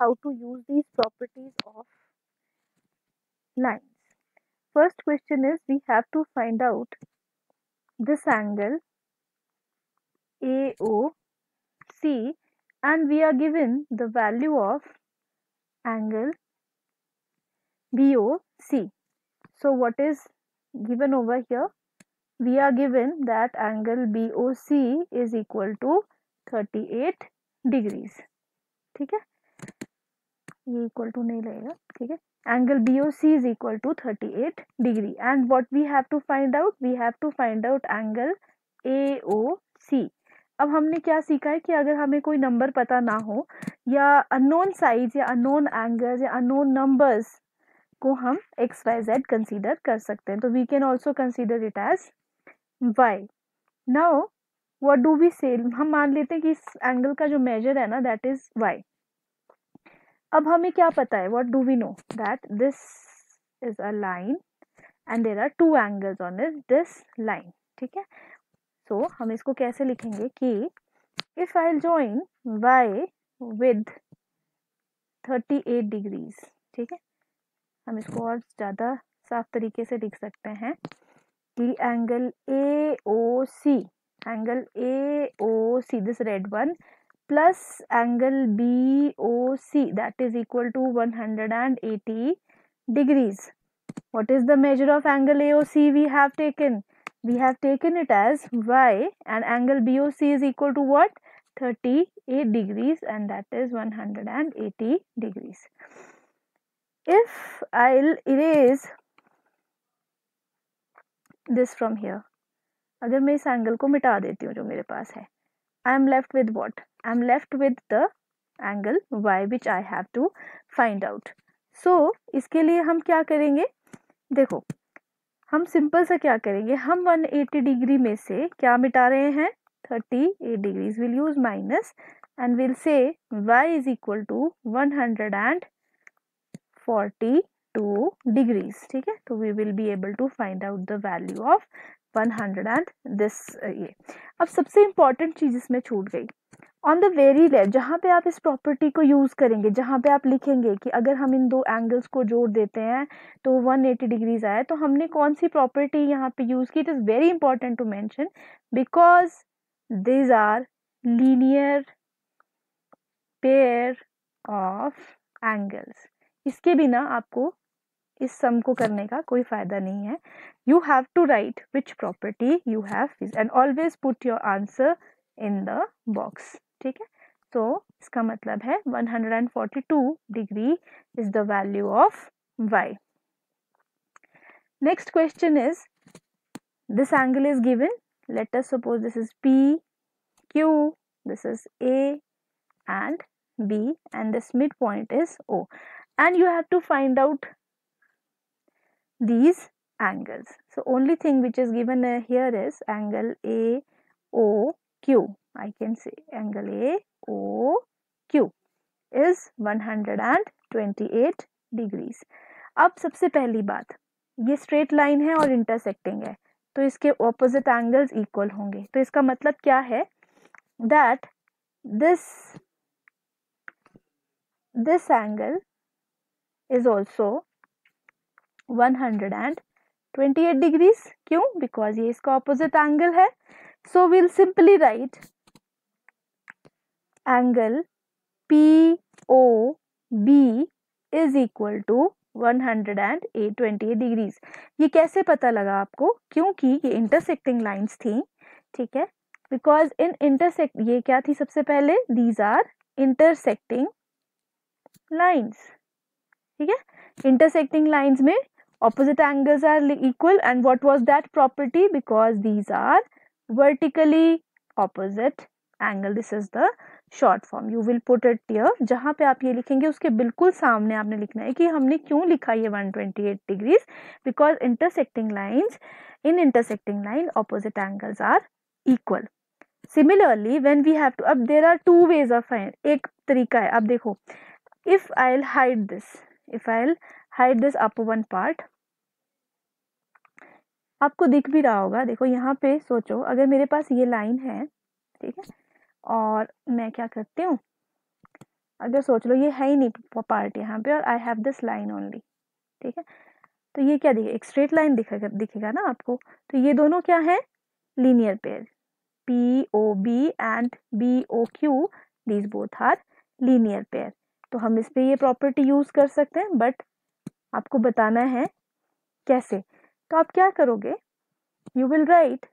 how to use these properties of lines. First question is we have to find out this angle AOC and we are given the value of angle BOC. So what is given over here? We are given that angle BOC is equal to 38 degrees. ठीक है, ये equal to नहीं लगेगा, ठीक है. Angle BOC is equal to 38 degree and what we have to find out? We have to find out angle AOC. अब हमने क्या सीखा है कि अगर हमें कोई नंबर पता ना हो या अननोन साइज या अननोन एंगल्स या अननोन नंबर्स को हम एक्स वाई जेड कंसीडर कर सकते हैं. तो we can also consider it as y. Now what do we say, हम मान लेते हैं कि इस एंगल का जो मेजर है ना दैट इज वाई. अब हमें क्या पता है? What do we know? That this is a line and there are two angles on this line. ठीक है, सो हम इसको कैसे लिखेंगे कि if I join y with 38 degrees. ठीक है, हम इसको और ज़्यादा साफ तरीके से लिख सकते हैं कि angle AOC, this red one, plus angle BOC that is equal to 180 degrees. What is the measure of angle AOC we have taken? We have taken it as y and angle BOC is equal to what? 38 degrees and that is 180 degrees. If I'll erase this from here, अगर मैं इस angle को मिटा देती हूँ जो मेरे पास है, I am left with what? I am left with the angle y which I have to find out. So इसके लिए हम क्या करेंगे? देखो, हम सिंपल सा क्या करेंगे, हम 180 डिग्री में से क्या मिटा रहे हैं? 38 degrees. Will use minus and will say y is equal to 142 degrees. ठीक है, तो we will be able to find out the value of 100 and this ये. अब सबसे इंपॉर्टेंट चीज इसमें छूट गई. ऑन द वेरी लेफ्ट जहाँ पे आप इस प्रॉपर्टी को यूज करेंगे, जहाँ पे आप लिखेंगे कि अगर हम इन दो एंगल्स को जोड़ देते हैं तो 180 डिग्रीज आए, तो हमने कौन सी प्रॉपर्टी यहाँ पे यूज की? It is very important to mention because these are linear pair of angles. इसके बिना आपको इस सम को करने का कोई फायदा नहीं है. You have to write which property you have and always put your answer in the box. ठीक है, तो इसका मतलब है 142 degree is the value of y. Next question is this angle is given. Let us suppose this is P, Q, this is A and B and this midpoint is O and you have to find out these angles. So only thing which is given here is angle AOQ. I can say angle AOQ is 128 degrees. अब सबसे पहली बात, ये straight line है और intersecting है तो इसके ऑपोजिट एंगल्स इक्वल होंगे. तो इसका मतलब क्या है? That this angle is also 128 degrees. क्यों? Because ये इसका opposite angle है. So we'll simply write angle POB is equal to 128 degrees. ये कैसे पता लगा आपको? क्योंकि ये intersecting lines थी. ठीक है, because in intersect, ये क्या थी सबसे पहले? These are intersecting lines. ठीक है, intersecting lines में opposite angles are equal and what was that property? Because these are vertically opposite angle. This is the short form. You will put it here. जहाँ पे आप ये लिखेंगे उसके बिल्कुल सामने आपने लिखना है कि हमने क्यों लिखा ये 128 degrees. Because intersecting lines, in intersecting line opposite angles are equal. Similarly when we have to, अब there are two ways of find. एक तरीका है, अब देखो, if I'll hide this upper one part, आपको दिख भी रहा होगा. देखो यहाँ पे सोचो, अगर मेरे पास ये लाइन है, ठीक है, और मैं क्या करती हूँ, अगर सोच लो ये है ही नहीं पार्ट यहाँ पे और I have this line only, ठीक है, तो ये क्या दिखेगा, एक स्ट्रेट लाइन दिखेगा ना आपको। तो ये दोनों क्या है, linear pair, POB and BOQ, these both are linear pair. तो हम इस पे ये प्रॉपर्टी यूज कर सकते हैं, बट आपको बताना है कैसे। तो आप क्या करोगे, यू विल राइट,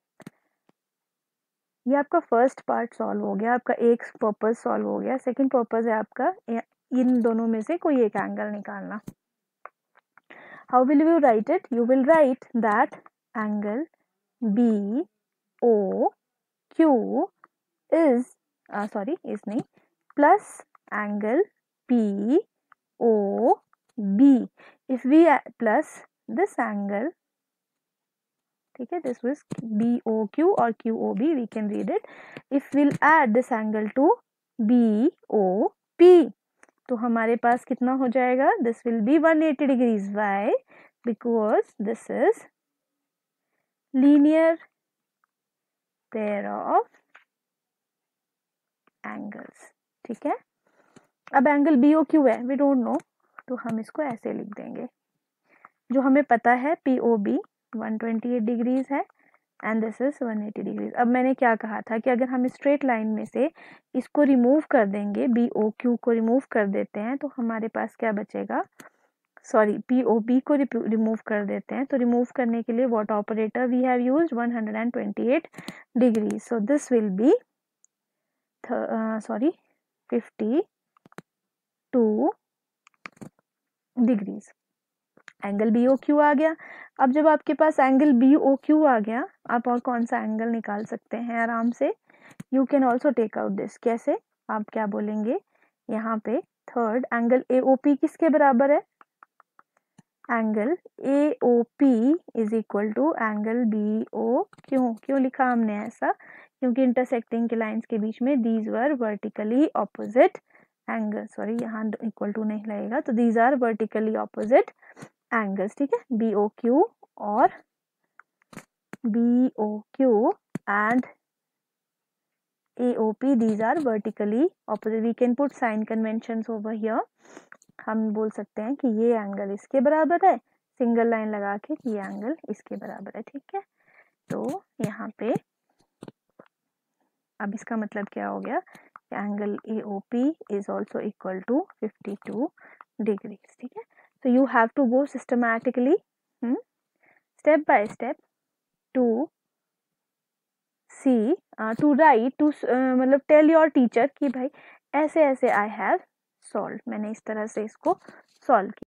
ये आपका फर्स्ट पार्ट सॉल्व हो गया, आपका एक पर्पज सॉल्व हो गया। सेकंड पर्पज है आपका इन दोनों में से कोई एक एंगल निकालना। How will you right it, you will write that angle BOQ is is नहीं, plus angle POB, if we plus this angle, ठीक है, this was BOQ or QOB, we can read it, if we'll add this angle to BOP, तो हमारे पास कितना हो जाएगा, this will be 180 degrees. Why? Because this is linear pair of angles, ठीक है। अब एंगल BOQ है, वी डोंट नो, तो हम इसको ऐसे लिख देंगे, जो हमें पता है POB 128 डिग्रीज है एंड दिस इज 180 डिग्रीज। अब मैंने क्या कहा था कि अगर हम स्ट्रेट लाइन में से इसको रिमूव कर देंगे, BOQ को रिमूव कर देते हैं, तो हमारे पास क्या बचेगा, सॉरी POB को रिमूव कर देते हैं, तो रिमूव करने के लिए what operator we have used, 128 degrees, so this will be 52 degrees. Angle BOQ आ गया। अब जब आपके पास एंगल BOQ आ गया, आप और कौन सा एंगल निकाल सकते हैं आराम से, you can also take out this. कैसे, आप क्या बोलेंगे यहाँ पे, थर्ड एंगल AOP किसके बराबर है, angle AOP is equal to angle BOQ। क्यों लिखा हमने ऐसा, क्योंकि इंटरसेक्टिंग के लाइंस के बीच में दीज वर वर्टिकली ऑपोजिट एंगल, सॉरी यहाँ इक्वल टू नहीं लगेगा, तो these are vertically opposite angles, ठीक है, BOQ और BOQ and AOP, these are vertically opposite. We can put sign conventions over here. हम बोल सकते हैं कि ये एंगल इसके बराबर है, सिंगल लाइन लगा के कि ये एंगल इसके बराबर है, ठीक है। तो यहाँ पे अब इसका मतलब क्या हो गया, angle AOP is also equal to 52 degrees, ठीक है। So you have to go systematically, step by step to see, to write, to मतलब tell your teacher कि भाई ऐसे ऐसे I have solved, मैंने इस तरह से इसको सॉल्व किया।